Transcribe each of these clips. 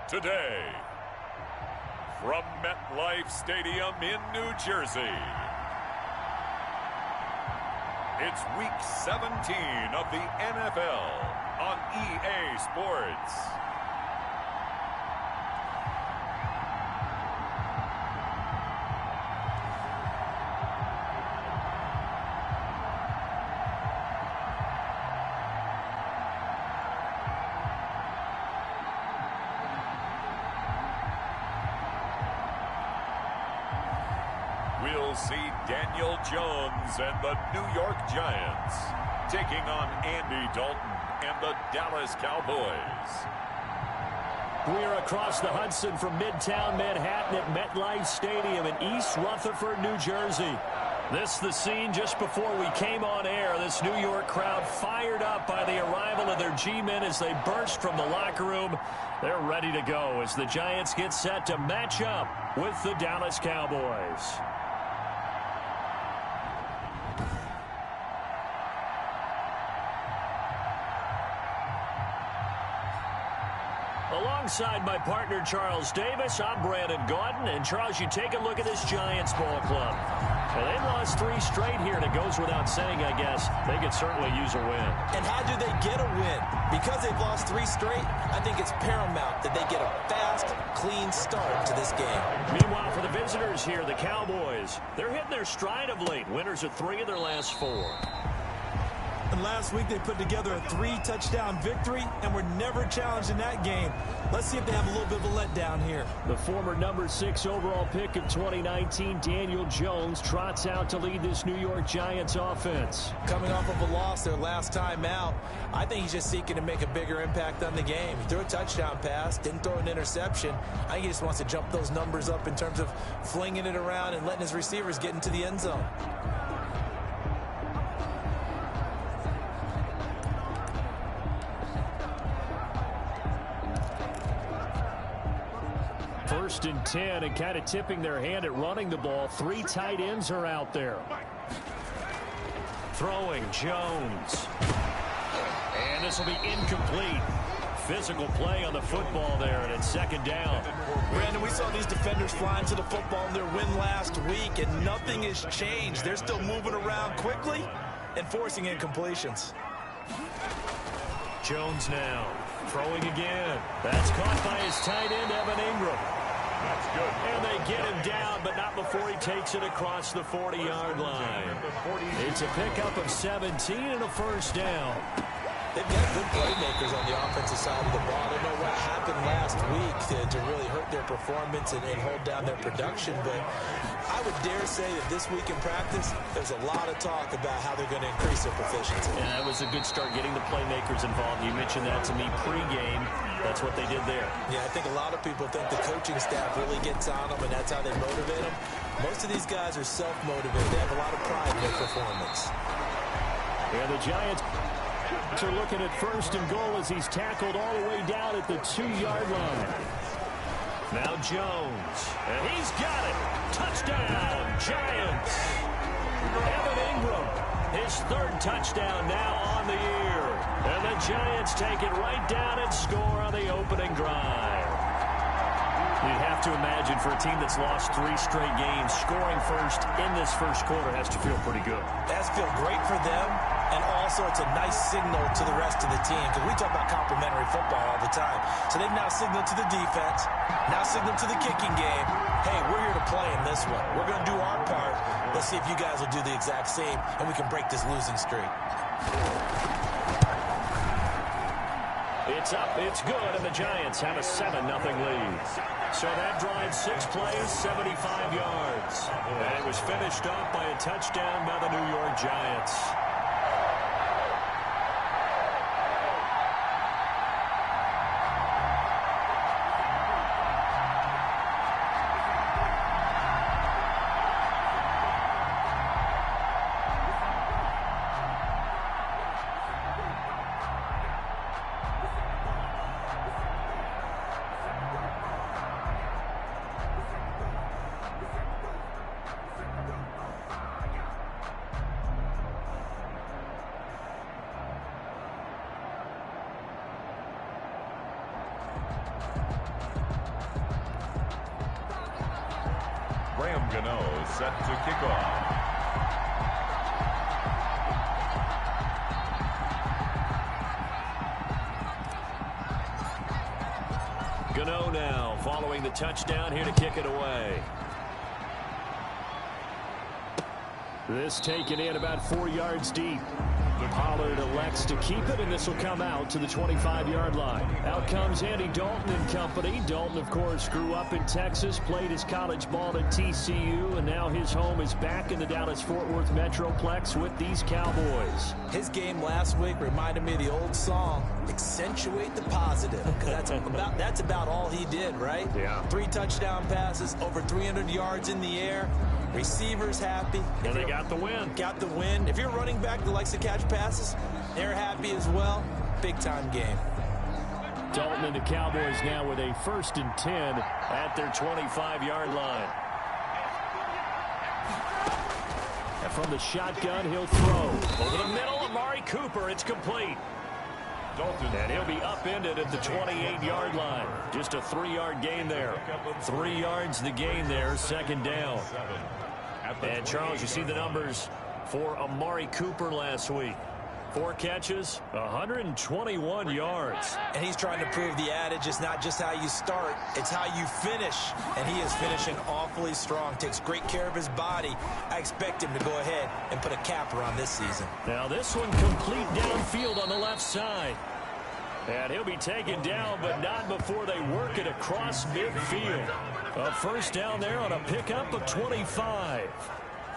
Today, from MetLife Stadium in New Jersey, it's Week 17 of the NFL on EA Sports. We'll see Daniel Jones and the New York Giants taking on Andy Dalton and the Dallas Cowboys. We're across the Hudson from Midtown Manhattan at MetLife Stadium in East Rutherford, New Jersey. This is the scene just before we came on air. This New York crowd fired up by the arrival of their G-men as they burst from the locker room. They're ready to go as the Giants get set to match up with the Dallas Cowboys. Alongside my partner, Charles Davis, I'm Brandon Gaudin. And, Charles, you take a look at this Giants ball club. Well, they've lost 3 straight here, and it goes without saying, I guess, they could certainly use a win. And how do they get a win? Because they've lost 3 straight, I think it's paramount that they get a fast, clean start to this game. Meanwhile, for the visitors here, the Cowboys, they're hitting their stride of late. Winners of 3 of their last 4. And last week they put together a 3-touchdown victory and were never challenged in that game. Let's see if they have a little bit of a letdown here. The former number 6 overall pick of 2019, Daniel Jones, trots out to lead this New York Giants offense. Coming off of a loss their last time out, I think he's just seeking to make a bigger impact on the game. He threw a touchdown pass, didn't throw an interception. I think he just wants to jump those numbers up in terms of flinging it around and letting his receivers get into the end zone. First and 10, and kind of tipping their hand at running the ball. 3 tight ends are out there. Throwing, Jones. And this will be incomplete. Physical play on the football there, and it's second down. Brandon, we saw these defenders flying to the football in their win last week, and nothing has changed. They're still moving around quickly and forcing incompletions. Jones now. Throwing again. That's caught by his tight end, Evan Ingram. That's good. And they get him down, but not before he takes it across the 40-yard line. It's a pickup of 17 and a first down. They've got good playmakers on the offensive side of the ball. I don't know what happened last week to really hurt their performance and hold down their production, but I would dare say that this week in practice, there's a lot of talk about how they're going to increase their proficiency. And that was a good start, getting the playmakers involved. You mentioned that to me pregame. That's what they did there. Yeah, I think a lot of people think the coaching staff really gets on them, and that's how they motivate them. Most of these guys are self-motivated. They have a lot of pride in their performance. And the Giants are looking at first and goal as he's tackled all the way down at the 2-yard line. Now Jones, and he's got it. Touchdown, Giants. Evan Ingram, his 3rd touchdown now on the year. And the Giants take it right down and score on the opening drive. You'd have to imagine for a team that's lost 3 straight games, scoring first in this first quarter has to feel pretty good. It has to feel great for them, and also it's a nice signal to the rest of the team, because we talk about complementary football all the time. So they've now signaled to the defense, now signaled to the kicking game, hey, we're here to play in this one. We're going to do our part. Let's see if you guys will do the exact same, and we can break this losing streak. It's up, it's good, and the Giants have a 7-0 lead. So that drive, 6 plays, 75 yards. And it was finished off by a touchdown by the New York Giants. Gano set to kick off. Gano now following the touchdown here to kick it away. This taken in about 4 yards deep. Pollard elects to keep it, and this will come out to the 25-yard line. Out comes Andy Dalton and company. Dalton, of course, grew up in Texas, played his college ball at TCU, and now his home is back in the Dallas-Fort Worth Metroplex with these Cowboys. His game last week reminded me of the old song, Accentuate the Positive, because that's about all he did, right? Yeah. 3 touchdown passes, over 300 yards in the air. Receivers happy. And they got the win. Got the win. If you're a running back that likes to catch passes, they're happy as well. Big-time game. Dalton and the Cowboys now with a 1st and 10 at their 25-yard line. And from the shotgun, he'll throw. Over the middle, Amari Cooper. It's complete. Dalton. And he'll be upended at the 28-yard line. Just a 3-yard gain there. 3 yards the gain there, 2nd down. And, Charles, you see the numbers for Amari Cooper last week. 4 catches, 121 yards. And he's trying to prove the adage is not just how you start, it's how you finish. And he is finishing awfully strong, takes great care of his body. I expect him to go ahead and put a capper on this season. Now this one complete downfield on the left side. And he'll be taken down, but not before they work it across midfield. A 1st down there on a pickup of 25.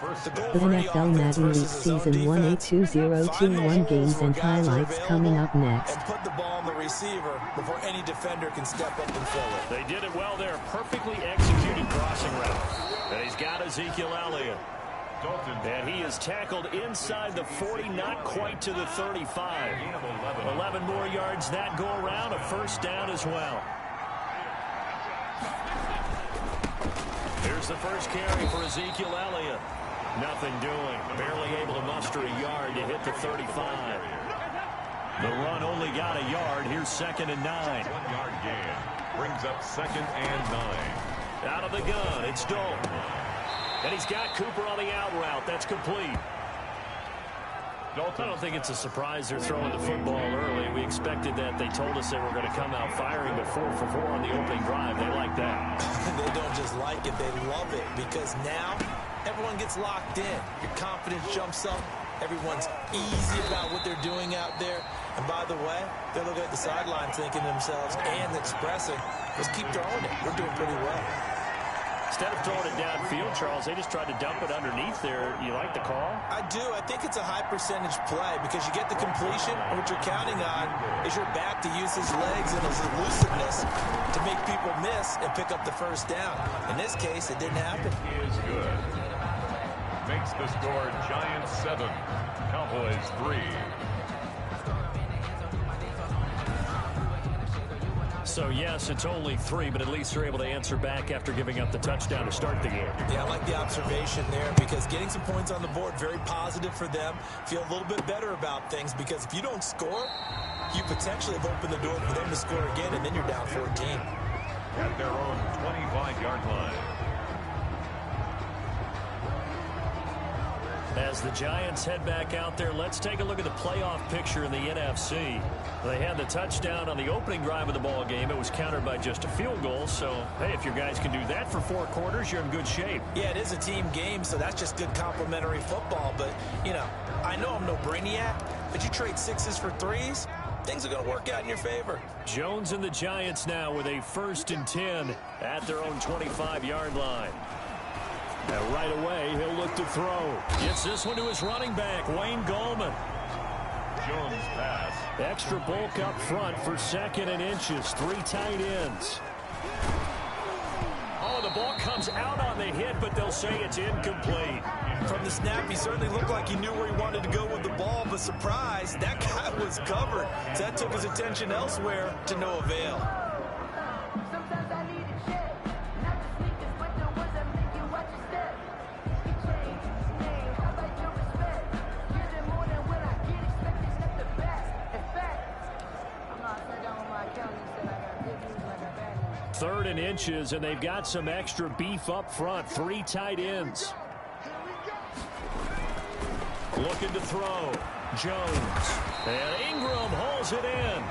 NFL Madden League Season 182021 games and highlights coming up next. And put the ball on the receiver before any defender can step up and fill it. They did it well there. Perfectly executed crossing route. And he's got Ezekiel Elliott. And he is tackled inside the 40, not quite to the 35. 11 more yards that go around, a 1st down as well. Here's the first carry for Ezekiel Elliott. Nothing doing. Barely able to muster a yard to hit the 35. The run only got a yard. Here's 2nd and 9. 1-yard gain. Brings up 2nd and 9. Out of the gun, it's Dalton. And he's got Cooper on the out route. That's complete. I don't think it's a surprise they're throwing the football early. We expected that. They told us they were going to come out firing at 4 for 4 on the opening drive. They like that. They don't just like it, they love it, because now everyone gets locked in. Your confidence jumps up. Everyone's easy about what they're doing out there. And by the way, they're looking at the sideline thinking to themselves and expressing, let's keep throwing it. We're doing pretty well. Instead of throwing it downfield, Charles, they just tried to dump it underneath there. You like the call? I do. I think it's a high percentage play because you get the completion, and what you're counting on is your back to use his legs and his elusiveness to make people miss and pick up the 1st down. In this case, it didn't happen. He is good. Makes the score Giants 7, Cowboys 3. So, yes, it's only 3, but at least they're able to answer back after giving up the touchdown to start the game. Yeah, I like the observation there because getting some points on the board, very positive for them. Feel a little bit better about things because if you don't score, you potentially have opened the door for them to score again, and then you're down 14. At their own 25-yard line. As the Giants head back out there, let's take a look at the playoff picture in the NFC. They had the touchdown on the opening drive of the ball game. It was countered by just a field goal. So, hey, if your guys can do that for 4 quarters, you're in good shape. Yeah, it is a team game, so that's just good complementary football. But, you know, I know I'm no brainiac, but you trade 6s for 3s, things are going to work out in your favor. Jones and the Giants now with a 1st and 10 at their own 25-yard line. And right away, he'll look to throw. Gets this one to his running back, Wayne Gallman. Jones pass. Extra bulk up front for 2nd and inches. 3 tight ends. Oh, the ball comes out on the hit, but they'll say it's incomplete. From the snap, he certainly looked like he knew where he wanted to go with the ball, but surprise, that guy was covered. So that took his attention elsewhere to no avail. 3rd and inches, and they've got some extra beef up front. 3 tight ends. Looking to throw. Jones. And Ingram hauls it in.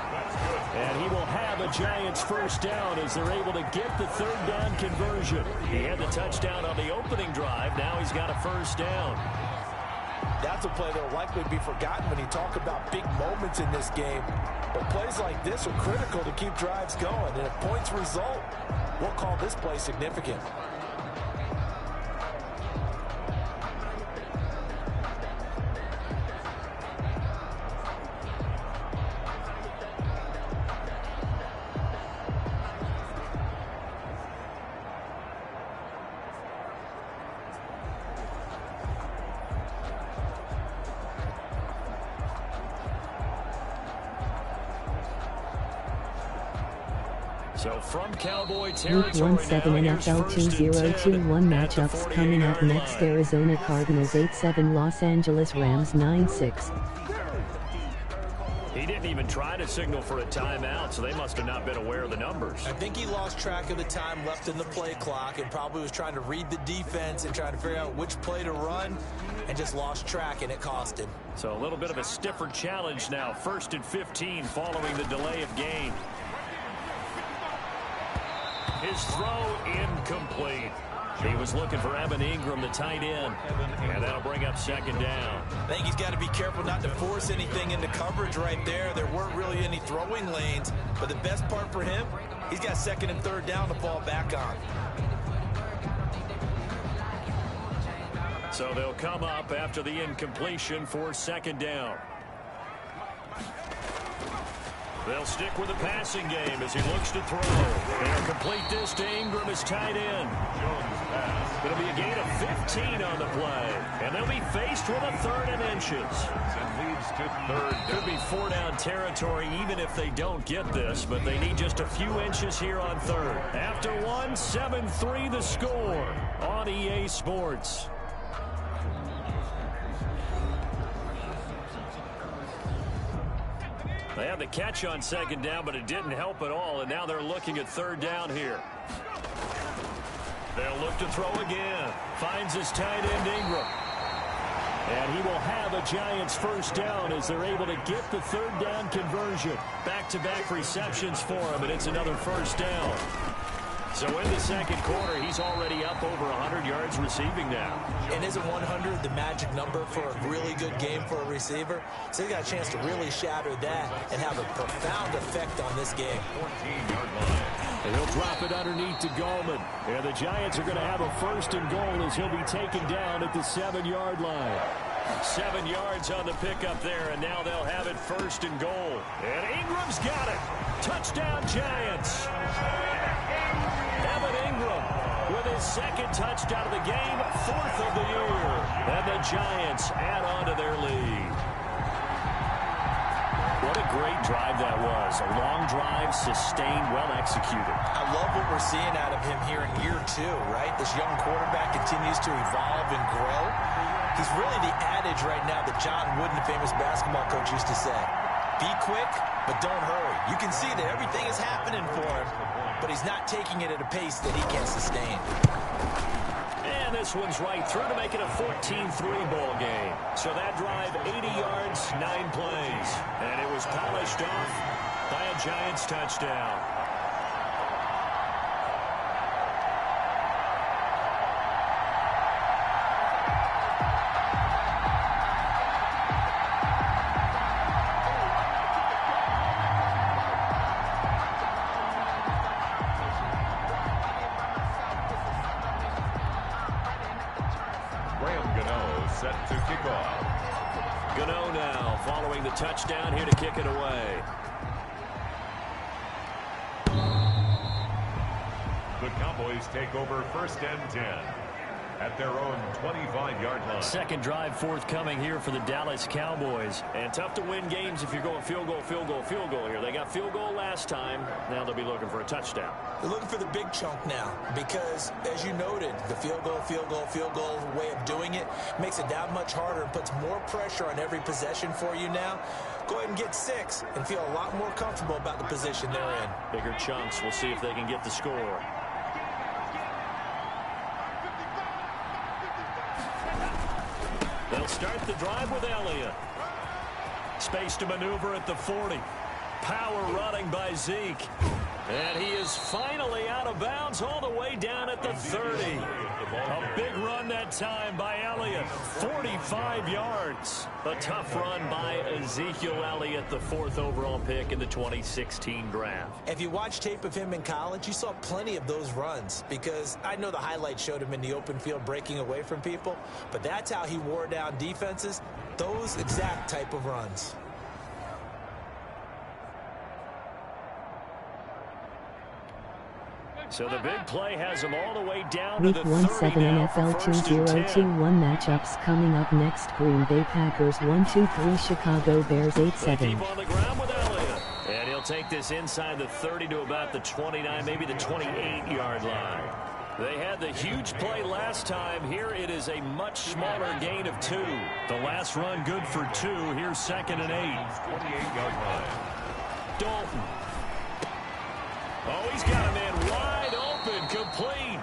And he will have a Giants first down as they're able to get the 3rd down conversion. He had the touchdown on the opening drive. Now he's got a first down. That's a play that will likely be forgotten when you talk about big moments in this game. But plays like this are critical to keep drives going. And if points result, we'll call this play significant. So from Cowboy Week territory 17 now, NFL here's 2021 at the matchups coming up 48-yard next. line. Arizona Cardinals 8-7, Los Angeles Rams 9-6. He didn't even try to signal for a timeout, so they must have not been aware of the numbers. I think he lost track of the time left in the play clock and probably was trying to read the defense and trying to figure out which play to run and just lost track, and it cost him. So a little bit of a stiffer challenge now. 1st and 15 following the delay of game. His throw incomplete. He was looking for Evan Ingram, the tight end, and that'll bring up 2nd down. I think he's got to be careful not to force anything into coverage right there. There weren't really any throwing lanes, but the best part for him, he's got 2nd and 3rd down to fall back on. So they'll come up after the incompletion for 2nd down. They'll stick with the passing game as he looks to throw. They'll complete this to Ingram as tight end. It'll be a gain of 15 on the play. And they'll be faced with a 3rd and inches. And leads to 3rd down. Could be 4-down territory even if they don't get this, but they need just a few inches here on 3rd. After 1, 7-3 the score on EA Sports. They had the catch on 2nd down, but it didn't help at all, and now they're looking at 3rd down here. They'll look to throw again. Finds his tight end, Ingram. And he will have a Giants first down as they're able to get the 3rd down conversion. Back-to-back receptions for him, and it's another first down. So in the 2nd quarter, he's already up over 100 yards receiving now. And isn't 100 the magic number for a really good game for a receiver? So he got a chance to really shatter that and have a profound effect on this game. 14-yard line. And he'll drop it underneath to Gallman. And the Giants are going to have a 1st and goal as he'll be taken down at the 7-yard line. 7 yards on the pickup there, and now they'll have it 1st and goal. And Ingram's got it. Touchdown, Giants. Evan Ingram with his 2nd touchdown of the game, 4th of the year. And the Giants add on to their lead. What a great drive that was. A long drive, sustained, well executed. I love what we're seeing out of him here in year 2, right? This young quarterback continues to evolve and grow. He's really the adage right now that John Wooden, the famous basketball coach, used to say. Be quick, but don't hurry. You can see that everything is happening for him, but he's not taking it at a pace that he can sustain. And this one's right through to make it a 14-3 ball game. So that drive, 80 yards, 9 plays. And it was polished off by a Giants touchdown. Set to kick off. Gano now following the touchdown here to kick it away. The Cowboys take over 1st and 10 at their own 25-yard line. Second drive forthcoming here for the Dallas Cowboys. And tough to win games if you're going field goal, field goal, field goal here. They got field goal last time. Now they'll be looking for a touchdown. They're looking for the big chunk now because, as you noted, the field goal, field goal, field goal way of doing it makes it that much harder and puts more pressure on every possession for you now. Go ahead and get 6 and feel a lot more comfortable about the position they're in. Bigger chunks. We'll see if they can get the score. They'll start the drive with Elliott. Space to maneuver at the 40. Power running by Zeke. And he is finally out of bounds all the way down at the 30. A big run that time by Elliott. 45 yards. A tough run by Ezekiel Elliott, the 4th overall pick in the 2016 draft. If you watch tape of him in college, you saw plenty of those runs because I know the highlights showed him in the open field breaking away from people, but that's how he wore down defenses, those exact type of runs. So the big play has him all the way down Week to the 1-7 30 now NFL for 2021 matchups coming up next. Green Bay Packers 1-3, Chicago Bears 8-7. Keep on the ground with Elliott. And he'll take this inside the 30 to about the 29, maybe the 28-yard line. They had the huge play last time. Here it is a much smaller gain of 2. The last run good for 2. Here's 2nd and 8. 28-yard line. Dalton. Oh, he's got a man wide open, complete.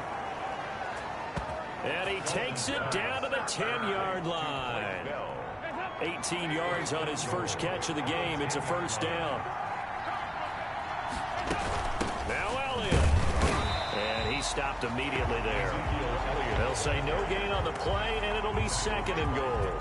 And he takes it down to the 10-yard line. 18 yards on his first catch of the game. It's a first down. Now Elliott. And he stopped immediately there. They'll say no gain on the play, and it'll be 2nd and goal.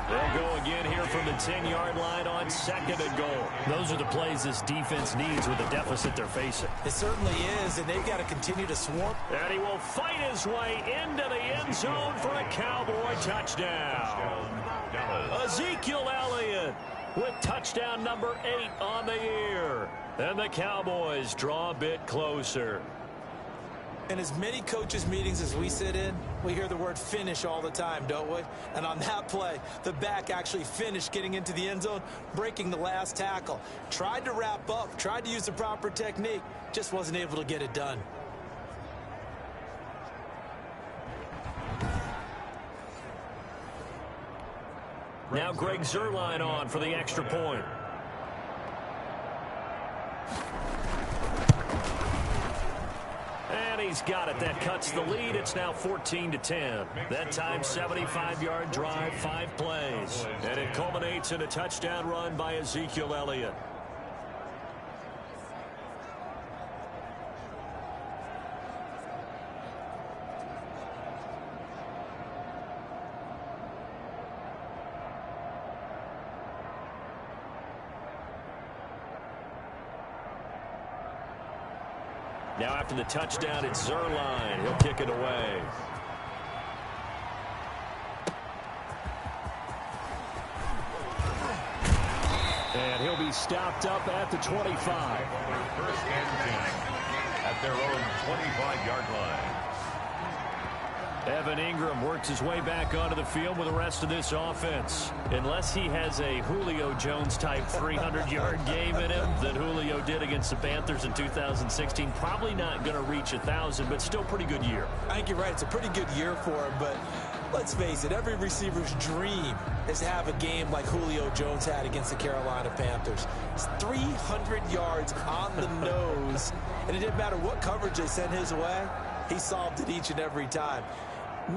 They'll go again here from the 10-yard line on 2nd and goal. Those are the plays this defense needs with the deficit they're facing. It certainly is, and they've got to continue to swarm. And he will fight his way into the end zone for a Cowboy touchdown. Ezekiel Elliott with touchdown number 8 on the year. And the Cowboys draw a bit closer. In as many coaches' meetings as we sit in, we hear the word finish all the time, don't we? And on that play, the back actually finished getting into the end zone, breaking the last tackle. Tried to wrap up, tried to use the proper technique, just wasn't able to get it done. Now Greg Zuerlein on for the extra point. And he's got it. That cuts the lead. It's now 14-10. That time, 75-yard drive, 5 plays. And it culminates in a touchdown run by Ezekiel Elliott. Now after the touchdown, it's Zuerlein. He'll kick it away. And he'll be stopped up at the 25. First and 10 at their own 25-yard line. Evan Ingram works his way back onto the field with the rest of this offense. Unless he has a Julio Jones-type 300-yard game in him that Julio did against the Panthers in 2016, probably not going to reach 1,000, but still pretty good year. I think you're right. It's a pretty good year for him, but let's face it, every receiver's dream is to have a game like Julio Jones had against the Carolina Panthers. It's 300 yards on the nose, and it didn't matter what coverage they sent his way. He solved it each and every time.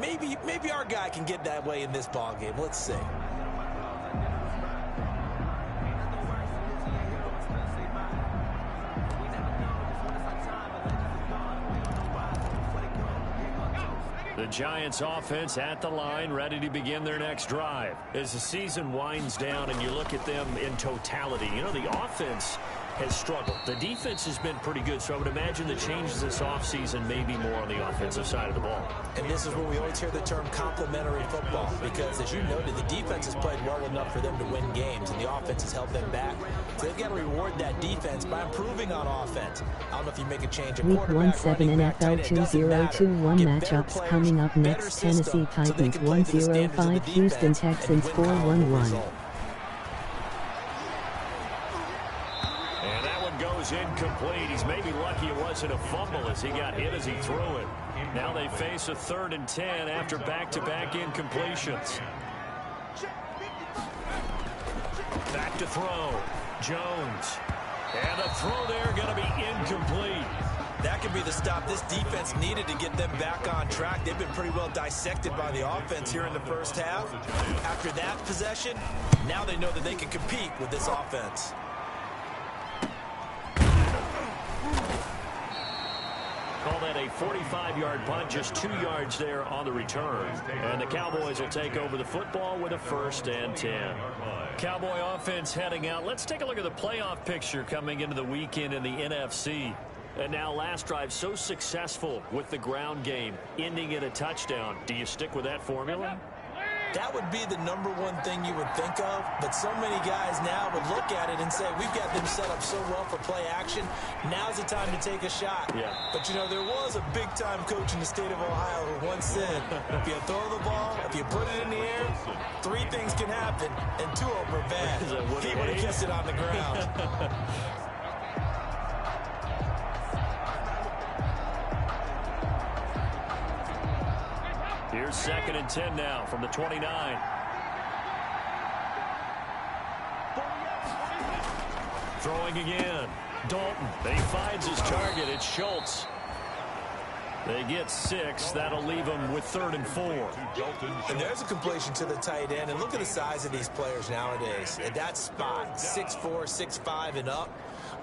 Maybe our guy can get that way in this ballgame. Let's see. The Giants offense at the line, ready to begin their next drive. As the season winds down and you look at them in totality, you know, the offense has struggled. The defense has been pretty good, so I would imagine the changes this offseason may be more on the offensive side of the ball. And this is where we always hear the term complementary football, because as you noted, the defense has played well enough for them to win games, and the offense has held them back. So they've got to reward that defense by improving on offense. I don't know if you make a change at Week quarterback, 17 NFL 2021 matchups coming up next. Tennessee Titans 1-0-5, Houston Texans 4-1-1. Incomplete. He's maybe lucky it wasn't a fumble as he got hit as he threw it. Now they face a 3rd and 10 after back-to-back incompletions. Back to throw. Jones. And the throw there going to be incomplete. That could be the stop this defense needed to get them back on track. They've been pretty well dissected by the offense here in the first half. After that possession, now they know that they can compete with this offense. Call that a 45-yard punt, just 2 yards there on the return. And the Cowboys will take over the football with a 1st and 10. Cowboy offense heading out. Let's take a look at the playoff picture coming into the weekend in the NFC. And now last drive so successful with the ground game, ending in a touchdown. Do you stick with that formula? That would be the #1 thing you would think of, but so many guys now would look at it and say, we've got them set up so well for play action. Now's the time to take a shot. Yeah. But, you know, there was a big-time coach in the state of Ohio who once said, if you throw the ball, if you put it in the air, 3 things can happen, and 2 of them are bad. He would have kept it on the ground. Here's 2nd and 10 now from the 29. Throwing again. Dalton. He finds his target. It's Schultz. They get 6. That'll leave them with 3rd and 4. And there's a completion to the tight end. And look at the size of these players nowadays. At that spot, 6'4", 6'5", and up.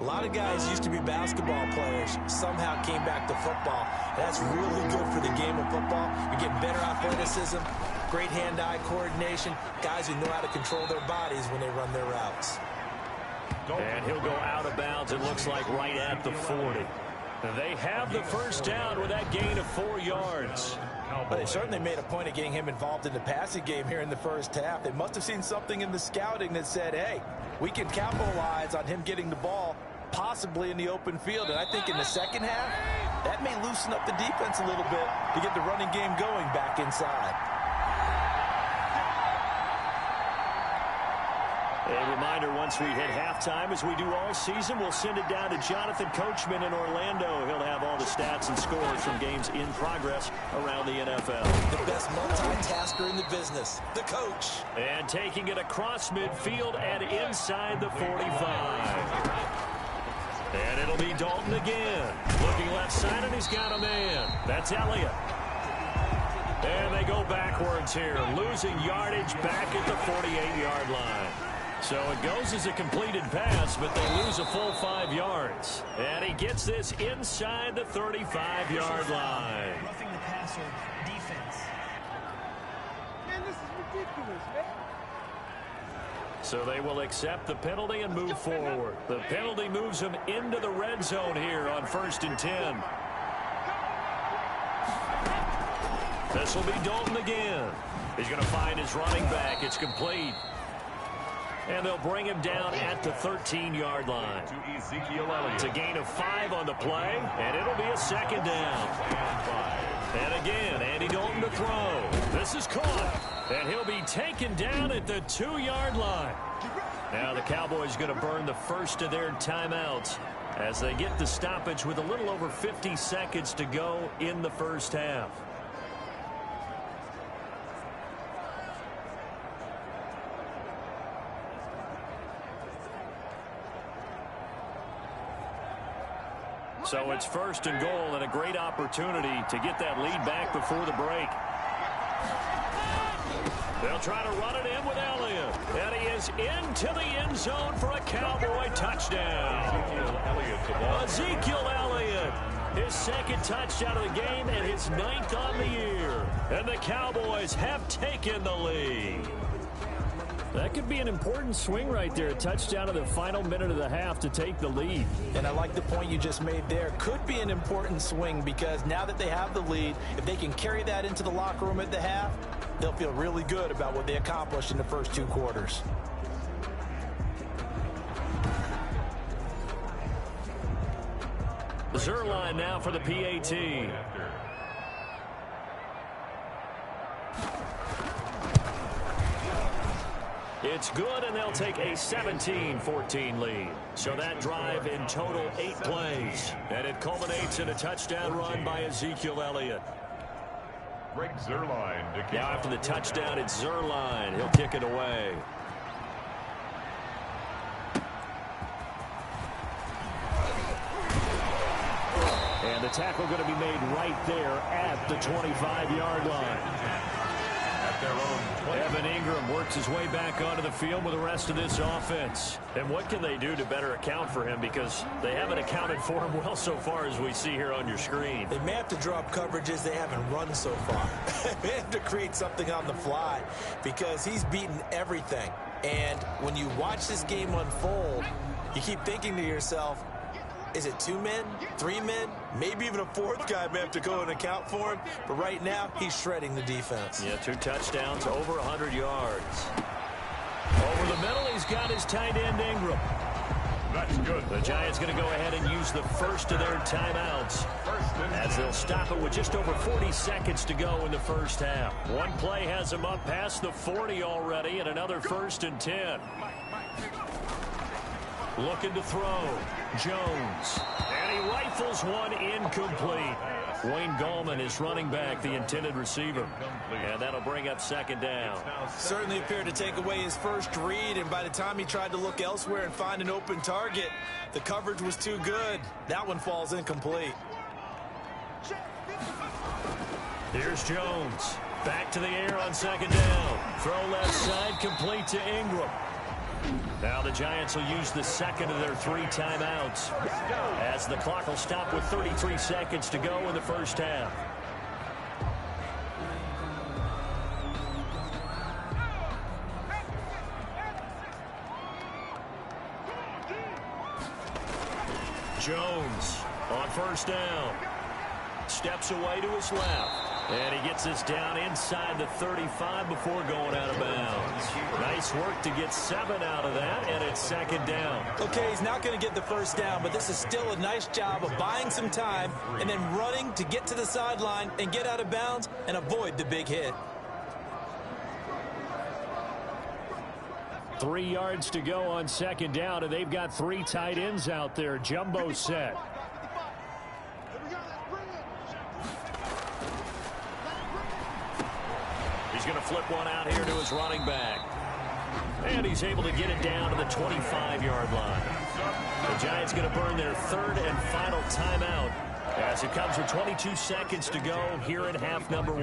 A lot of guys used to be basketball players, somehow came back to football. That's really good for the game of football. You're getting better athleticism, great hand-eye coordination, guys who know how to control their bodies when they run their routes. And he'll go out of bounds, it looks like, right at the 40. They have the 1st down with that gain of 4 yards. But they certainly made a point of getting him involved in the passing game here in the first half. They must have seen something in the scouting that said, hey, we can capitalize on him getting the ball possibly in the open field. And I think in the second half, that may loosen up the defense a little bit to get the running game going back inside. A reminder, once we hit halftime, as we do all season, we'll send it down to Jonathan Coachman in Orlando. He'll have all the stats and scores from games in progress around the NFL. The best multitasker in the business, the coach. And taking it across midfield and inside the 45. And it'll be Dalton again. Looking left side, and he's got a man. That's Elliott. And they go backwards here, losing yardage back at the 48-yard line. So it goes as a completed pass, but they lose a full 5 yards. And he gets this inside the 35-yard line. Roughing the passer defense. Man, this is ridiculous, man. So they will accept the penalty and move forward. The penalty moves them into the red zone here on 1st and 10. This will be Dalton again. He's going to find his running back. It's complete. And they'll bring him down at the 13-yard line. It's a gain of 5 on the play, and it'll be a 2nd down. And again, Andy Dalton to throw. This is caught, and he'll be taken down at the 2-yard line. Now the Cowboys going to burn the first of their timeouts as they get the stoppage with a little over 50 seconds to go in the first half. So it's 1st and goal and a great opportunity to get that lead back before the break. They'll try to run it in with Elliott. And he is into the end zone for a Cowboy touchdown. Ezekiel Elliott, his 2nd touchdown of the game and his 9th on the year. And the Cowboys have taken the lead. That could be an important swing right there. A touchdown in the final minute of the half to take the lead. And I like the point you just made there. Could be an important swing because now that they have the lead, if they can carry that into the locker room at the half, they'll feel really good about what they accomplished in the first 2 quarters. Zerline now for the PAT. It's good, and they'll take a 17-14 lead. So that drive in total 8 plays. And it culminates in a touchdown run by Ezekiel Elliott. Greg Zerline. Now after the touchdown, it's Zerline. He'll kick it away. And the tackle going to be made right there at the 25-yard line. Their own Evan Ingram works his way back onto the field with the rest of this offense. And what can they do to better account for him? Because they haven't accounted for him well so far, as we see here on your screen. They may have to drop coverages they haven't run so far. They may have to create something on the fly because he's beaten everything. And when you watch this game unfold, you keep thinking to yourself, is it 2 men, 3 men, maybe even a 4th guy may have to go and account for him. But right now, he's shredding the defense. Yeah, 2 touchdowns, over 100 yards. Over the middle, he's got his tight end Ingram. That's good. The Giants going to go ahead and use the first of their timeouts as they'll stop it with just over 40 seconds to go in the first half. One play has them up past the 40 already, and another 1st and 10. Looking to throw. Jones. And he rifles one incomplete. Wayne Gallman is running back, the intended receiver. And that'll bring up 2nd down. Certainly appeared to take away his first read, and by the time he tried to look elsewhere and find an open target, the coverage was too good. That one falls incomplete. Here's Jones. Back to the air on 2nd down. Throw left side, complete to Ingram. Now the Giants will use the 2nd of their 3 timeouts as the clock will stop with 33 seconds to go in the first half. Jones on 1st down. Steps away to his left. And he gets us down inside the 35 before going out of bounds. Nice work to get 7 out of that, and it's 2nd down. Okay, he's not going to get the 1st down, but this is still a nice job of buying some time and then running to get to the sideline and get out of bounds and avoid the big hit. 3 yards to go on 2nd down, and they've got 3 tight ends out there. Jumbo set. He's going to flip one out here to his running back. And he's able to get it down to the 25-yard line. The Giants going to burn their 3rd and final timeout as it comes with 22 seconds to go here in half number 1.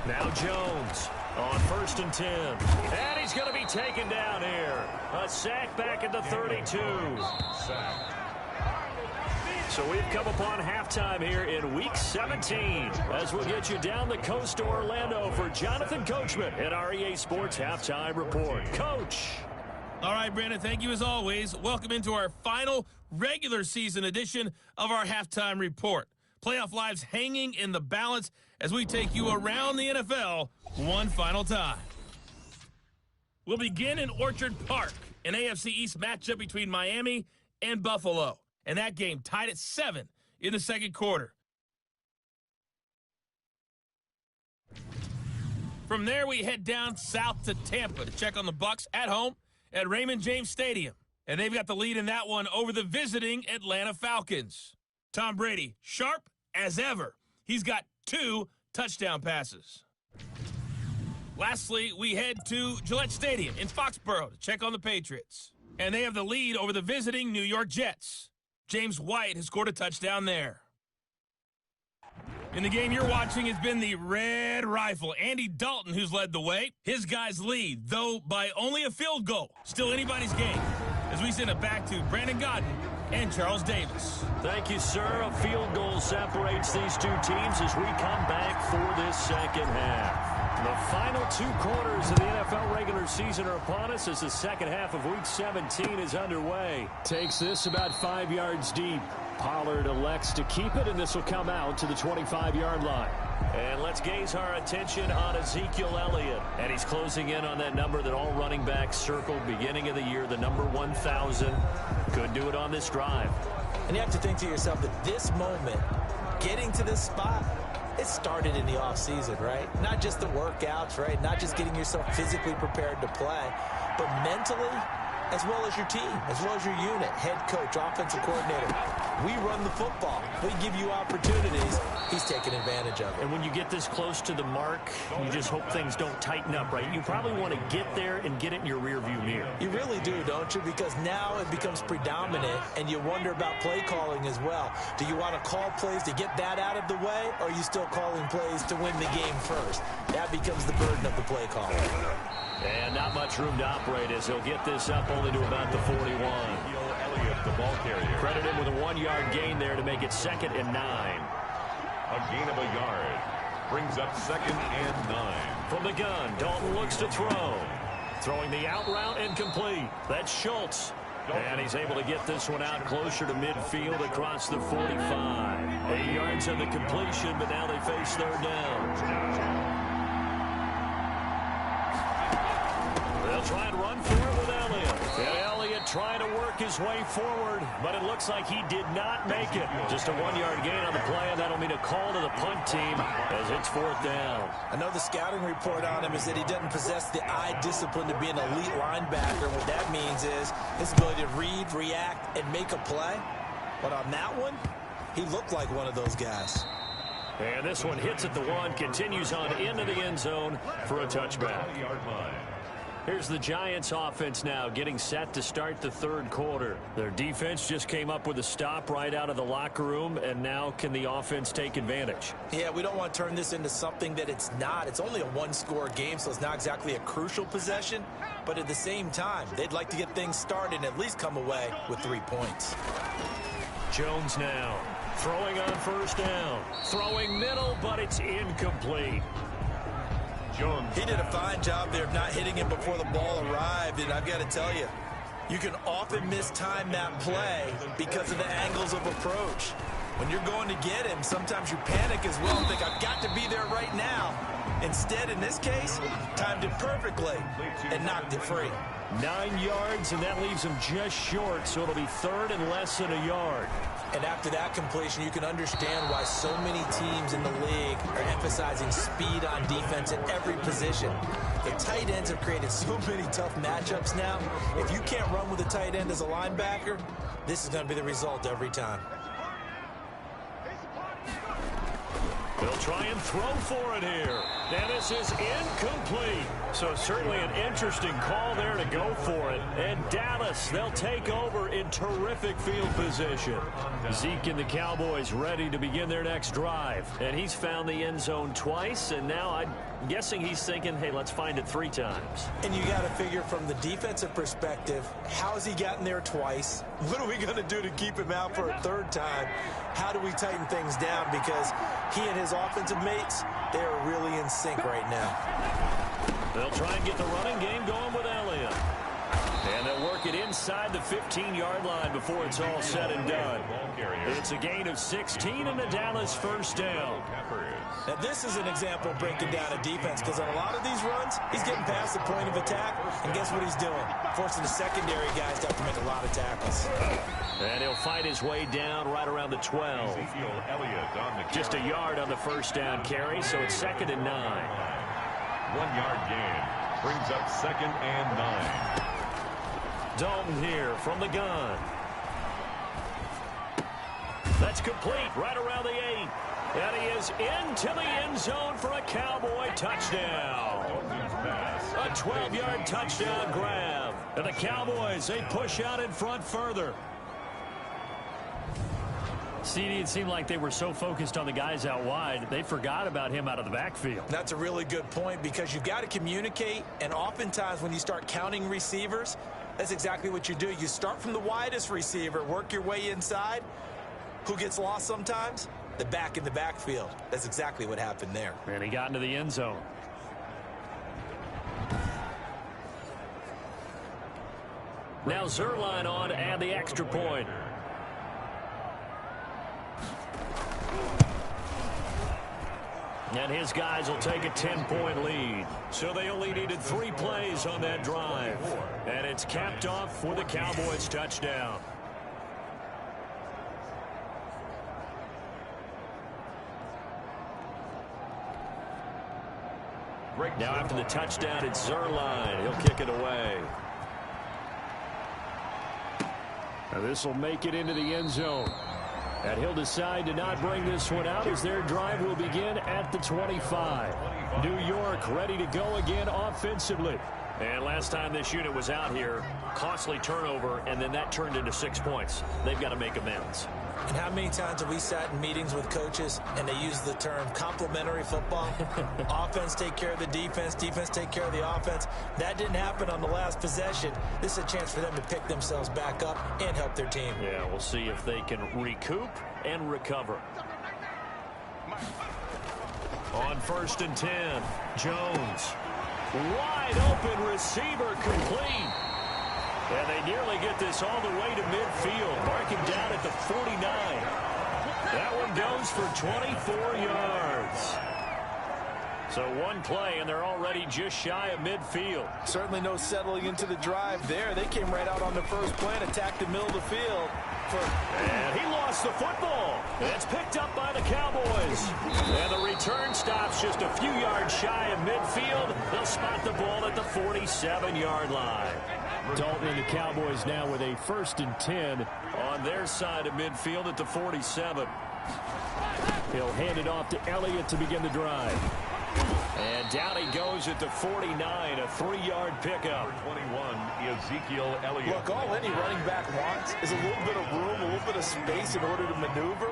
Now Jones on 1st and 10. And he's going to be taken down here. A sack back at the 32. So we've come upon halftime here in Week 17 as we'll get you down the coast to Orlando for Jonathan Coachman at our EA Sports Halftime Report. Coach. All right, Brandon, thank you as always. Welcome into our final regular season edition of our Halftime Report. Playoff lives hanging in the balance as we take you around the NFL one final time. We'll begin in Orchard Park, an AFC East matchup between Miami and Buffalo. And that game tied at 7 in the 2nd quarter. From there, we head down south to Tampa to check on the Bucs at home at Raymond James Stadium. And they've got the lead in that one over the visiting Atlanta Falcons. Tom Brady, sharp as ever. He's got 2 touchdown passes. Lastly, we head to Gillette Stadium in Foxborough to check on the Patriots. And they have the lead over the visiting New York Jets. James White has scored a touchdown there. In the game you're watching, it's been the Red Rifle, Andy Dalton, who's led the way. His guys lead, though by only a field goal. Still anybody's game. As we send it back to Brandon Godden and Charles Davis. Thank you, sir. A field goal separates these two teams as we come back for this second half. The final 2 quarters of the NFL regular season are upon us as the second half of Week 17 is underway. Takes this about 5 yards deep. Pollard elects to keep it, and this will come out to the 25-yard line. And let's gaze our attention on Ezekiel Elliott. And he's closing in on that number that all running backs circled beginning of the year, the number 1,000. Could do it on this drive. And you have to think to yourself that this moment, getting to this spot, it started in the offseason, right? Not just the workouts, right? Not just getting yourself physically prepared to play, but mentally, as well as your team, as well as your unit, head coach, offensive coordinator. We run the football. We give you opportunities. He's taking advantage of it. And when you get this close to the mark, you just hope things don't tighten up, right? You probably want to get there and get it in your rearview mirror. You really do, don't you? Because now it becomes predominant, and you wonder about play calling as well. Do you want to call plays to get that out of the way, or are you still calling plays to win the game first? That becomes the burden of the play call. And not much room to operate as he'll get this up only to about the 41. Elliott, the ball carrier. Credit him with a 1-yard gain there to make it 2nd and 9. A gain of a yard. Brings up 2nd and 9. From the gun, Dalton looks to throw. Throwing the out route incomplete. That's Schultz. And he's able to get this one out closer to midfield across the 45. 8 yards on the completion, but now they face 3rd down. They'll try and run for it with Elliott. And Elliott trying to work his way forward, but it looks like he did not make it. Just a 1-yard gain on the play, and that'll mean a call to the punt team as it's 4th down. I know the scouting report on him is that he doesn't possess the eye discipline to be an elite linebacker. What that means is his ability to read, react, and make a play. But on that one, he looked like one of those guys. And this one hits at the 1, continues on into the end zone for a touchback. Here's the Giants offense now getting set to start the 3rd quarter. Their defense just came up with a stop right out of the locker room, and now can the offense take advantage? Yeah, we don't want to turn this into something that it's not. It's only a 1-score game, so it's not exactly a crucial possession. But at the same time, they'd like to get things started and at least come away with 3 points. Jones now throwing on 1st down. Throwing middle, but it's incomplete. Jones. He did a fine job there of not hitting him before the ball arrived, and I've got to tell you, you can often mistime that play because of the angles of approach. When you're going to get him, sometimes you panic as well and think, I've got to be there right now. Instead, in this case, timed it perfectly and knocked it free. 9 yards, and that leaves him just short, so it'll be 3rd and less than a yard. And after that completion, you can understand why so many teams in the league are emphasizing speed on defense at every position. The tight ends have created so many tough matchups now. If you can't run with a tight end as a linebacker, this is going to be the result every time. They'll try and throw for it here. And this is incomplete. So certainly an interesting call there to go for it. And Dallas, they'll take over in terrific field position. Zeke and the Cowboys ready to begin their next drive. And he's found the end zone twice, and now I'm guessing he's thinking, hey, let's find it 3 times. And you got to figure from the defensive perspective, how's he gotten there twice? What are we going to do to keep him out for a 3rd time? How do we tighten things down? Because he and his offensive mates, they are really in sync right now. They'll try and get the running game going with Elliott. And they'll work it inside the 15-yard line before it's all said and done. It's a gain of 16 and a Dallas 1st down. Now, this is an example of breaking down a defense, because on a lot of these runs, he's getting past the point of attack, and guess what he's doing? Forcing the secondary guys to have to make a lot of tackles. And he'll fight his way down right around the 12. Just a yard on the 1st down carry, so it's 2nd and 9. 1-yard gain. Brings up 2nd and 9. Dalton here from the gun. That's complete right around the 8. And he is into the end zone for a Cowboy touchdown. A 12-yard touchdown grab. And the Cowboys, they push out in front further. CD, it seemed like they were so focused on the guys out wide, they forgot about him out of the backfield. That's a really good point, because you've got to communicate, and oftentimes when you start counting receivers, That's exactly what you do. You start from the widest receiver, work your way inside. Who gets lost sometimes? The back in the backfield. That's exactly what happened there. And he got into the end zone. Now Zerline on to add the extra point. And his guys will take a 10-point lead. So they only needed 3 plays on that drive. And it's capped off for the Cowboys touchdown. Now after the touchdown, it's Zerline. He'll kick it away. Now this will make it into the end zone. And he'll decide to not bring this one out as their drive will begin at the 25. New York ready to go again offensively. And last time this unit was out here, costly turnover, and then that turned into 6 points. They've got to make amends. And how many times have we sat in meetings with coaches and they use the term complementary football? Offense take care of the defense, defense take care of the offense. That didn't happen on the last possession. This is a chance for them to pick themselves back up and help their team. Yeah, we'll see if they can recoup and recover. On 1st and 10, Jones. Wide open receiver complete. And they nearly get this all the way to midfield. Marking down at the 49. That one goes for 24 yards. So one play, and they're already just shy of midfield. Certainly no settling into the drive there. They came right out on the first play and attacked the middle of the field. And he lost the football. It's picked up by the Cowboys. And the return stops just a few yards shy of midfield. They'll spot the ball at the 47-yard line. Dalton and the Cowboys now with a 1st and 10 on their side of midfield at the 47. He'll hand it off to Elliott to begin the drive. And down he goes at the 49, a 3-yard pickup. 21, Ezekiel Elliott. Look, all any running back wants is a little bit of room, a little bit of space in order to maneuver.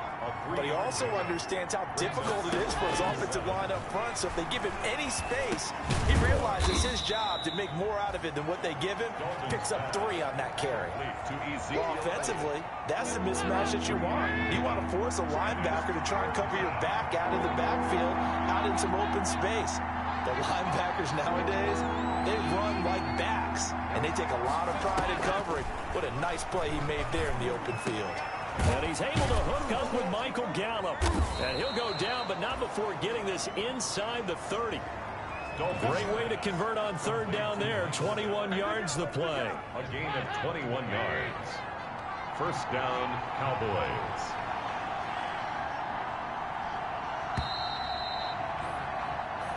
But he also understands how difficult it is for his offensive line up front. So if they give him any space, he realizes his job to make more out of it than what they give him. Picks up 3 on that carry. Well, offensively, that's the mismatch that you want. You want to force a linebacker to try and cover your back out of the backfield, out in some open space. The linebackers nowadays, they run like backs, and they take a lot of pride in covering. What a nice play he made there in the open field. And he's able to hook up with Michael Gallup. And he'll go down, but not before getting this inside the 30. Great way to convert on 3rd down there. 21 yards the play. A gain of 21 yards. 1st down, Cowboys.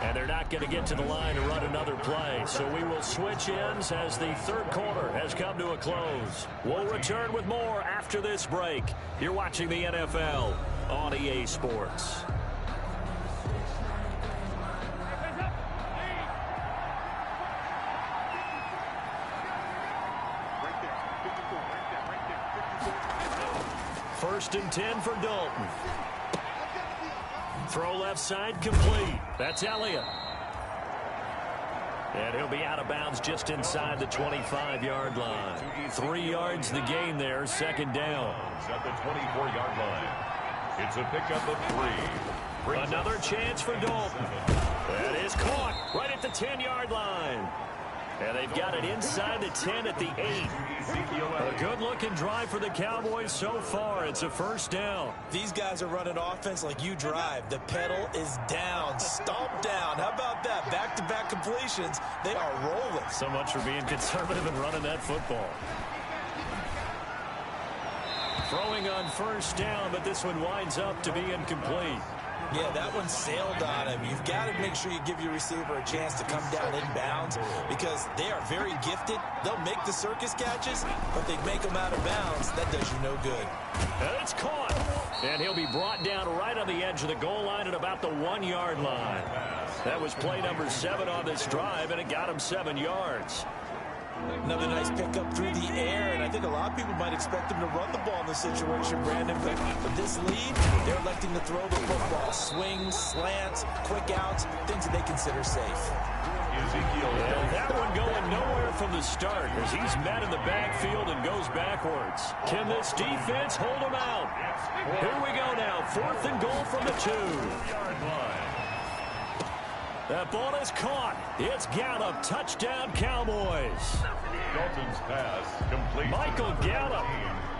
And they're not going to get to the line to run another play. So we will switch ends as the 3rd quarter has come to a close. We'll return with more after this break. You're watching the NFL on EA Sports. First and 10 for Dalton. Throw left side complete. That's Elliott. And he'll be out of bounds just inside the 25-yard line. 3 yards the gain there, 2nd down. At the 24-yard line. It's a pickup of 3. Another chance for Dalton. That is caught right at the 10-yard line. And they've got it inside the 10 at the 8. A good-looking drive for the Cowboys so far. It's a 1st down. These guys are running offense like you drive. The pedal is down, stomp down. How about that? Back-to-back completions. They are rolling. So much for being conservative and running that football. Throwing on 1st down, but this one winds up to be incomplete. Yeah, that one sailed on him. You've got to make sure you give your receiver a chance to come down inbounds because they are very gifted. They'll make the circus catches, but they make them out of bounds. That does you no good. And it's caught. And he'll be brought down right on the edge of the goal line at about the 1-yard line. That was play number 7 on this drive, and it got him 7 yards. Another nice pickup through the air, and I think a lot of people might expect them to run the ball in this situation, Brandon, but with this lead, they're electing to throw the football. Swings, slants, quick outs, things that they consider safe. And that one going nowhere from the start as he's met in the backfield and goes backwards. Can this defense hold him out? Here we go now. 4th and goal from the 2. That ball is caught. It's Gallup. Touchdown, Cowboys. Dalton's pass complete. Michael Gallup,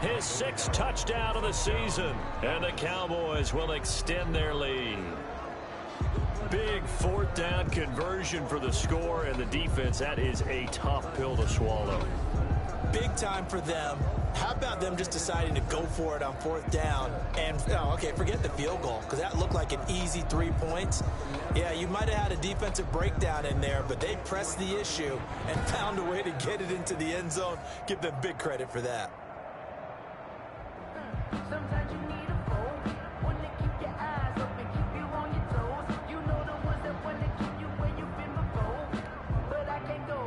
his 6th touchdown of the season. And the Cowboys will extend their lead. Big 4th down conversion for the score, and the defense, that is a tough pill to swallow. Big time for them. How about them just deciding to go for it on 4th down? And, okay, forget the field goal, because that looked like an easy 3 points. Yeah, you might have had a defensive breakdown in there, but they pressed the issue and found a way to get it into the end zone. Give them big credit for that. Sometimes you need a foe, one to keep your eyes open, keep you on your toes. You know the ones that want to keep you where you've been before. But I can't go.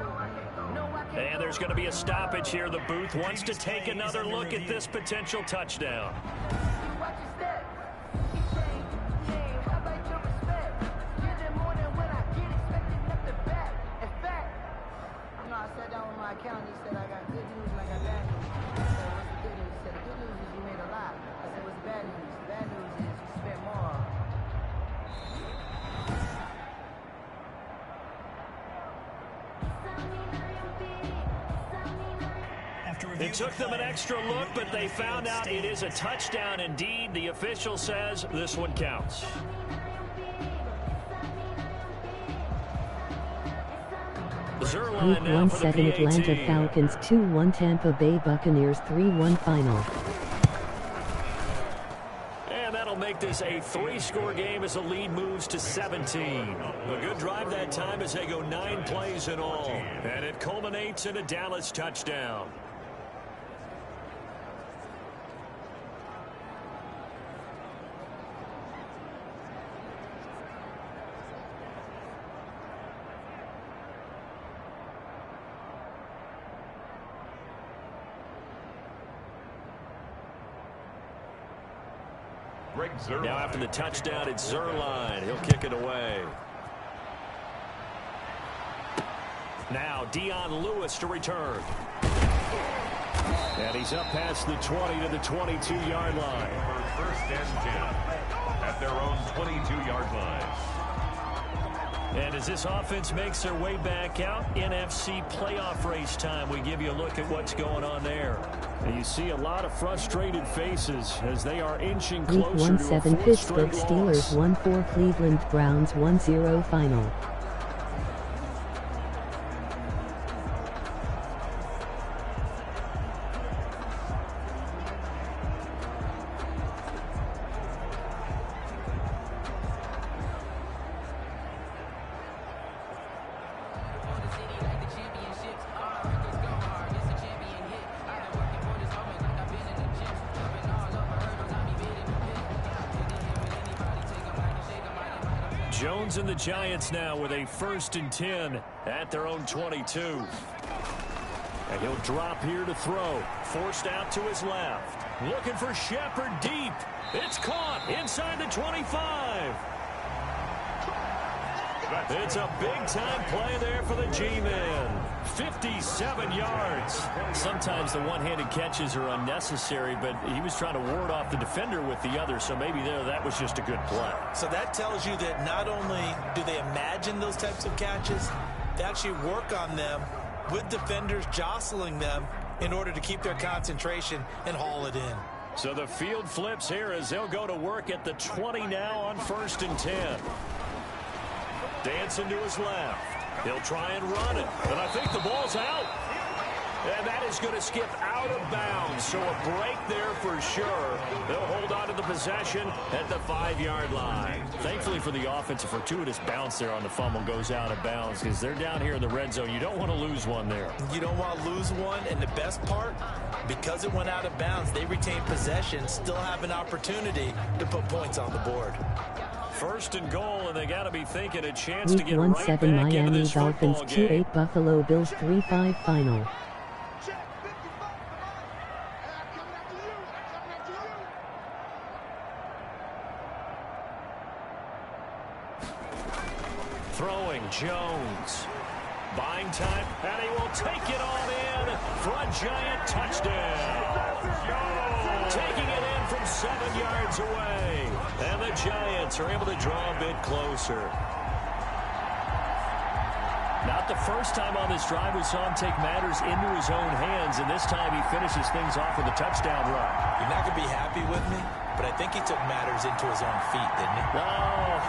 No, I can't. And there's going to be a stoppage here. The booth wants to take another look at this potential touchdown. You watch your step. Keep saying, how about your respect? Give them more than what I get, expecting nothing back. In fact, you know, I sat down with my accountant. He said I got good news and I got bad news. I said, what's the good news? He said, the good news is you made a lot. I said, what's the bad news? The bad news is you spent more. It took them an extra look, but they found out it is a touchdown indeed. The official says this one counts. Week 1 7 Atlanta Falcons 2-1 Tampa Bay Buccaneers 3-1 final. And that'll make this a 3-score game as the lead moves to 17. A good drive that time as they go 9 plays in all. And it culminates in a Dallas touchdown. Now after the touchdown, it's Zerline. He'll kick it away. Now Dion Lewis to return. And he's up past the 20 to the 22-yard line. For 1st and 10 at their own 22-yard line. And as this offense makes their way back out, NFC playoff race time, we give you a look at what's going on there. And you see a lot of frustrated faces as they are inching Week closer 1 to a 7 4th Pittsburgh straight Steelers loss. 1-4 Cleveland Browns 1-0 final. Jones and the Giants now with a 1st and 10 at their own 22. And he'll drop here to throw. Forced out to his left. Looking for Shepard deep. It's caught inside the 25. It's a big-time play there for the G-Men. 57 yards. Sometimes the one-handed catches are unnecessary, but he was trying to ward off the defender with the other, so maybe there that was just a good play. So that tells you that not only do they imagine those types of catches, they actually work on them with defenders jostling them in order to keep their concentration and haul it in. So the field flips here as they'll go to work at the 20 now on 1st and 10. Dancing to his left. He'll try and run it, but I think the ball's out. And that is going to skip out of bounds, so a break there for sure. They'll hold on to the possession at the 5-yard line. Thankfully for the offense, a fortuitous bounce there on the fumble goes out of bounds because they're down here in the red zone. You don't want to lose one there. You don't want to lose one, and the best part, because it went out of bounds, they retain possession, still have an opportunity to put points on the board. 1st and goal, and they got to be thinking a chance Week to get 1 right 7 back into Miami this Dolphins football game. 2-8 Buffalo Bills 3-5 final. Throwing Jones. Buying time, and he will take it on in for a giant touchdown. Taking it in from 7 yards away. And the Giants are able to draw a bit closer. Not the first time on this drive we saw him take matters into his own hands, and this time he finishes things off with a touchdown run. You're not going to be happy with me, but I think he took matters into his own feet, didn't he? Oh,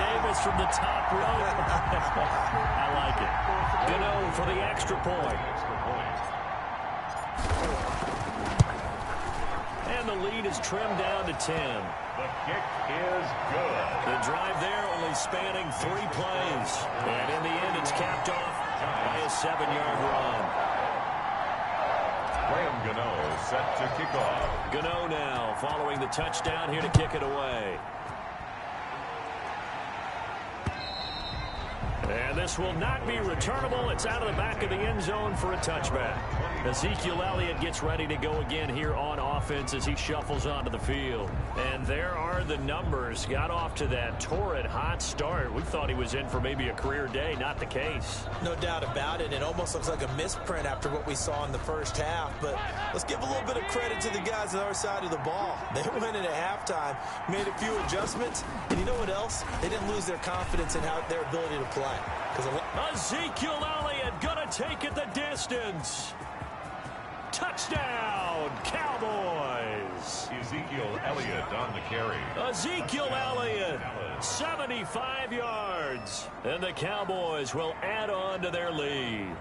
Davis from the top row. I like it. Gano for the extra point. And the lead is trimmed down to 10. The kick is good. The drive there only spanning 3 plays. And in the end, it's capped off by a 7-yard run. Graham Gano set to kick off. Gano now following the touchdown here to kick it away. And this will not be returnable. It's out of the back of the end zone for a touchback. Ezekiel Elliott gets ready to go again here on offense as he shuffles onto the field. And there are the numbers. Got off to that torrid hot start. We thought he was in for maybe a career day. Not the case. No doubt about it. It almost looks like a misprint after what we saw in the first half. But let's give a little bit of credit to the guys on our side of the ball. They went in at halftime, made a few adjustments, and you know what else? They didn't lose their confidence in their ability to play. Ezekiel Elliott gonna take it the distance. Touchdown, Cowboys. Ezekiel Elliott on the carry. Ezekiel Elliott, 75 yards. And the Cowboys will add on to their lead.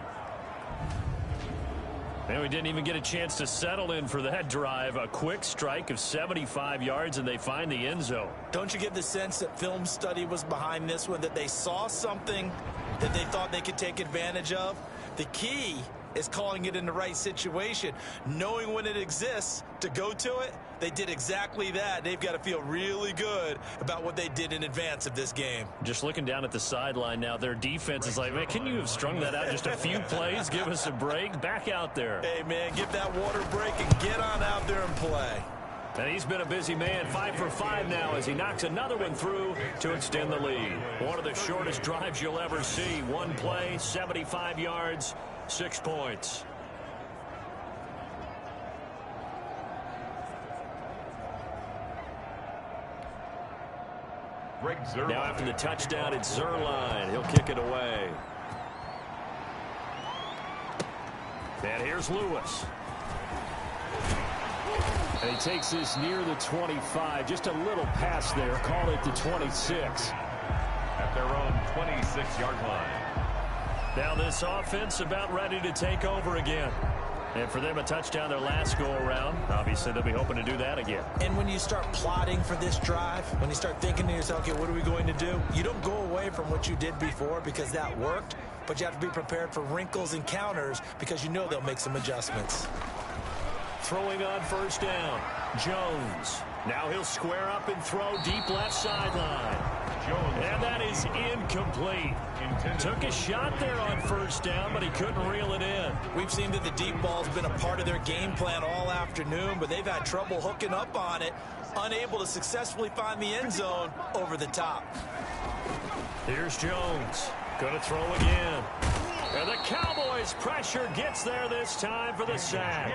And we didn't even get a chance to settle in for that drive. A quick strike of 75 yards, and they find the end zone. Don't you get the sense that film study was behind this one, that they saw something that they thought they could take advantage of? The key is calling it in the right situation, knowing when it exists to go to it. They did exactly that. They've got to feel really good about what they did in advance of this game. Just looking down at the sideline now, their defense is like, man, can you have strung that out just a few plays? Give us a break. Back out there. Hey, man, give that water break and get on out there and play. And he's been a busy man, 5 for 5 now as he knocks another one through to extend the lead. One of the shortest drives you'll ever see. One play, 75 yards, 6 points. Now after the touchdown, it's Zerline. He'll kick it away. And here's Lewis. And he takes this near the 25. Just a little pass there. Call it the 26. At their own 26-yard line. Now this offense about ready to take over again. And for them, a touchdown their last go-around. Obviously, they'll be hoping to do that again. And when you start plotting for this drive, when you start thinking to yourself, okay, what are we going to do? You don't go away from what you did before because that worked, but you have to be prepared for wrinkles and counters because you know they'll make some adjustments. Throwing on first down, Jones. Now he'll square up and throw deep left sideline. And that is incomplete. Took a shot there on first down, but he couldn't reel it in. We've seen that the deep ball's been a part of their game plan all afternoon, but they've had trouble hooking up on it, unable to successfully find the end zone over the top. Here's Jones. Gonna throw again. And the Cowboys pressure gets there this time for the sack.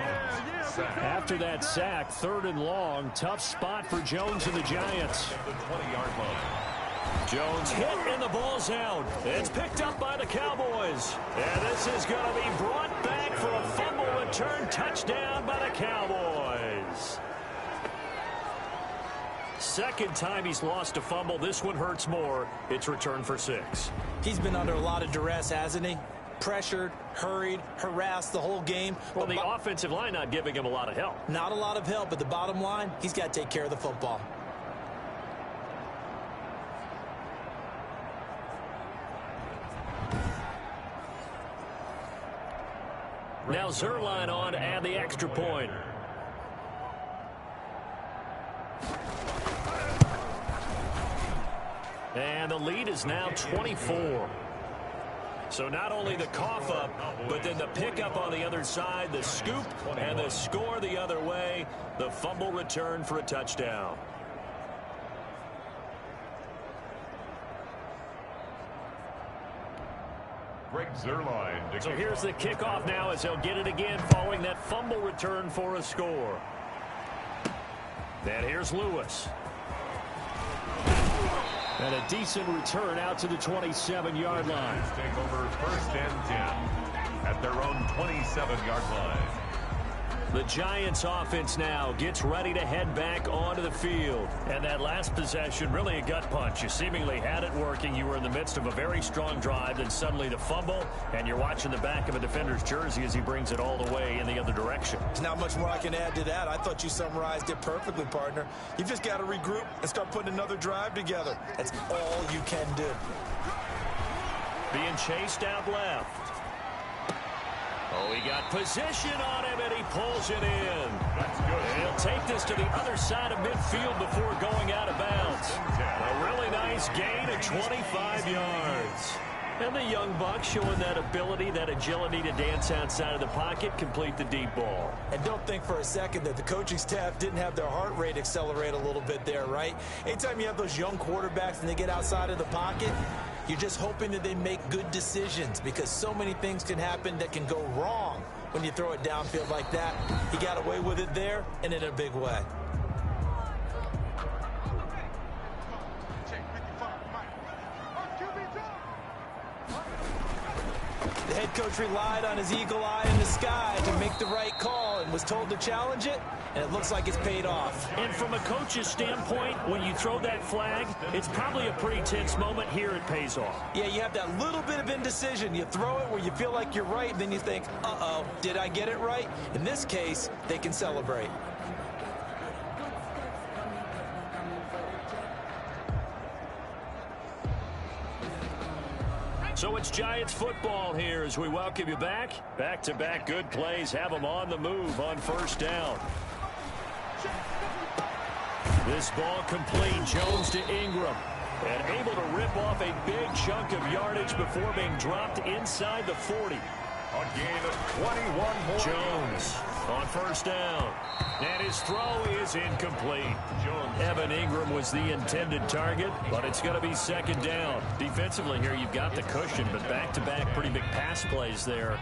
After that sack, 3rd and long, tough spot for Jones and the Giants. The 20-yard line. Jones hit and the ball's out. It's picked up by the Cowboys. And this is going to be brought back for a fumble return touchdown by the Cowboys. Second time he's lost a fumble. This one hurts more. It's returned for 6. He's been under a lot of duress, hasn't he? Pressured, hurried, harassed the whole game. Well, the offensive line not giving him a lot of help. Not a lot of help, but the bottom line, he's got to take care of the football. Now Zerline on to add the extra point. And the lead is now 24. So not only the cough up, but then the pickup on the other side, the scoop, and the score the other way, the fumble return for a touchdown. Greg Zuerlein. So here's the kickoff now as they'll get it again following that fumble return for a score. And here's Lewis. And a decent return out to the 27-yard line. Take over 1st and 10 at their own 27-yard line. The Giants offense now gets ready to head back onto the field. And that last possession, really a gut punch. You seemingly had it working. You were in the midst of a very strong drive, then suddenly the fumble, and you're watching the back of a defender's jersey as he brings it all the way in the other direction. There's not much more I can add to that. I thought you summarized it perfectly, partner. You've just got to regroup and start putting another drive together. That's all you can do. Being chased out left. Oh, he got position on him, and he pulls it in. That's good. And he'll take this to the other side of midfield before going out of bounds. A really nice gain of 25 yards. And the young buck showing that ability, that agility to dance outside of the pocket, complete the deep ball. And don't think for a second that the coaching staff didn't have their heart rate accelerate a little bit there, right? Anytime you have those young quarterbacks and they get outside of the pocket, you're just hoping that they make good decisions because so many things can happen that can go wrong when you throw it downfield like that. He got away with it there and in a big way. The head coach relied on his eagle eye in the sky to make the right call and was told to challenge it, and it looks like it's paid off. And from a coach's standpoint, when you throw that flag, it's probably a pretty tense moment. Here it pays off. Yeah, you have that little bit of indecision. You throw it where you feel like you're right, and then you think, uh-oh, did I get it right? In this case, they can celebrate. So it's Giants football here as we welcome you back. Back-to-back good plays have them on the move on 1st down. This ball complete. Jones to Ingram. And able to rip off a big chunk of yardage before being dropped inside the 40. A gain of 21 more. Jones on 1st down. And his throw is incomplete. Evan Ingram was the intended target, but it's going to be 2nd down. Defensively here, you've got the cushion, but back-to-back pretty big pass plays there.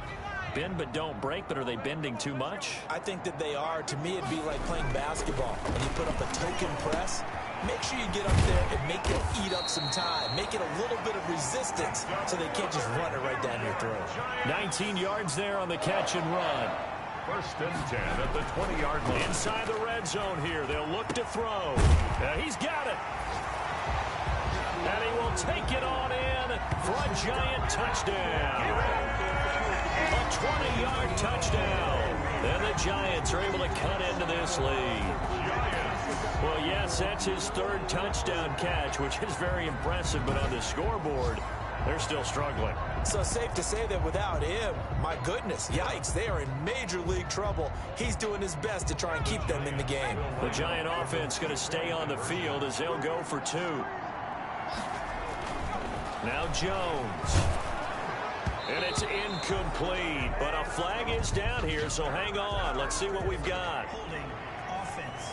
Bend but don't break, but are they bending too much? I think that they are. To me, it'd be like playing basketball. When you put up a token press, make sure you get up there and make it eat up some time. Make it a little bit of resistance so they can't just run it right down your throat. 19 yards there on the catch and run. 1st and 10 at the 20-yard line. Inside the red zone here. They'll look to throw. He's got it. And he will take it on in for a Giant touchdown. A 20-yard touchdown. And the Giants are able to cut into this lead. Well, yes, that's his 3rd touchdown catch, which is very impressive, but on the scoreboard, they're still struggling. So safe to say that without him, my goodness, yikes, they are in major league trouble. He's doing his best to try and keep them in the game. The Giant offense going to stay on the field as they'll go for 2. Now Jones. And it's incomplete, but a flag is down here, so hang on. Let's see what we've got. Holding offense.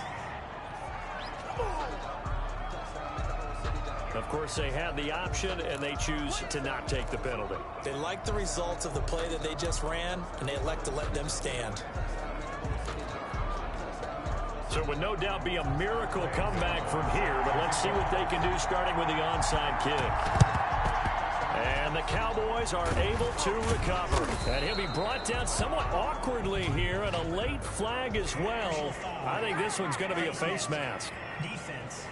Of course, they had the option, and they choose to not take the penalty. They like the results of the play that they just ran, and they elect to let them stand. So it would no doubt be a miracle comeback from here, but let's see what they can do starting with the onside kick. And the Cowboys are able to recover. And he'll be brought down somewhat awkwardly here, and a late flag as well. I think this one's going to be a face mask. Defense.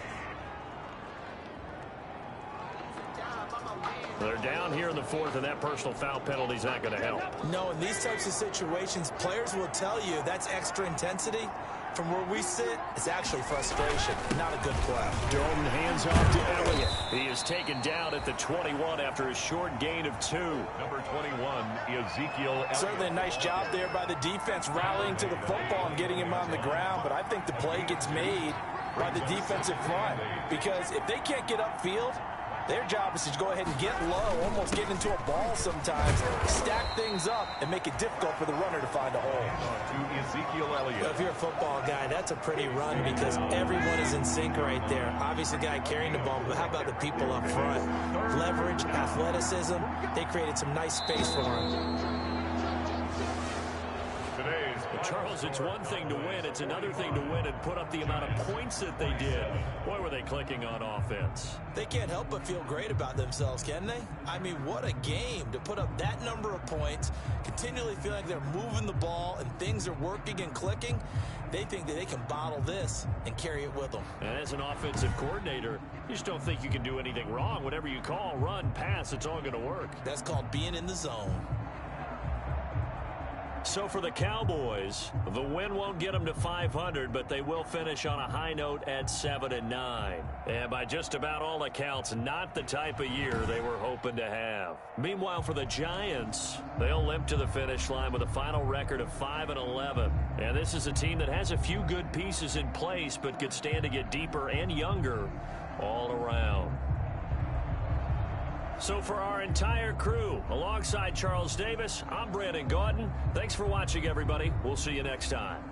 They're down here in the 4th, and that personal foul penalty is not going to help. No, in these types of situations, players will tell you that's extra intensity. From where we sit, it's actually frustration, not a good play. Dalton hands off to Elliott. He is taken down at the 21 after a short gain of 2. Number 21, Ezekiel Elliott. Certainly a nice job there by the defense rallying to the football and getting him on the ground, but I think the play gets made by the defensive front because if they can't get upfield, Their job is to go ahead and get low, almost get into a ball sometimes, stack things up, and make it difficult for the runner to find a hole. To Ezekiel Elliott. If you're a football guy, that's a pretty run because everyone is in sync right there. Obviously, the guy carrying the ball, but how about the people up front? Leverage, athleticism, they created some nice space for him. Charles, it's one thing to win. It's another thing to win and put up the amount of points that they did. Boy, were they clicking on offense. They can't help but feel great about themselves, can they? I mean, what a game to put up that number of points, continually feel like they're moving the ball and things are working and clicking. They think that they can bottle this and carry it with them. And as an offensive coordinator, you just don't think you can do anything wrong. Whatever you call, run, pass, it's all going to work. That's called being in the zone. So for the Cowboys, the win won't get them to 500, but they will finish on a high note at 7-9. And by just about all accounts, not the type of year they were hoping to have. Meanwhile, for the Giants, they'll limp to the finish line with a final record of 5-11. And this is a team that has a few good pieces in place, but could stand to get deeper and younger all around. So for our entire crew, alongside Charles Davis, I'm Brandon Gaudin. Thanks for watching, everybody. We'll see you next time.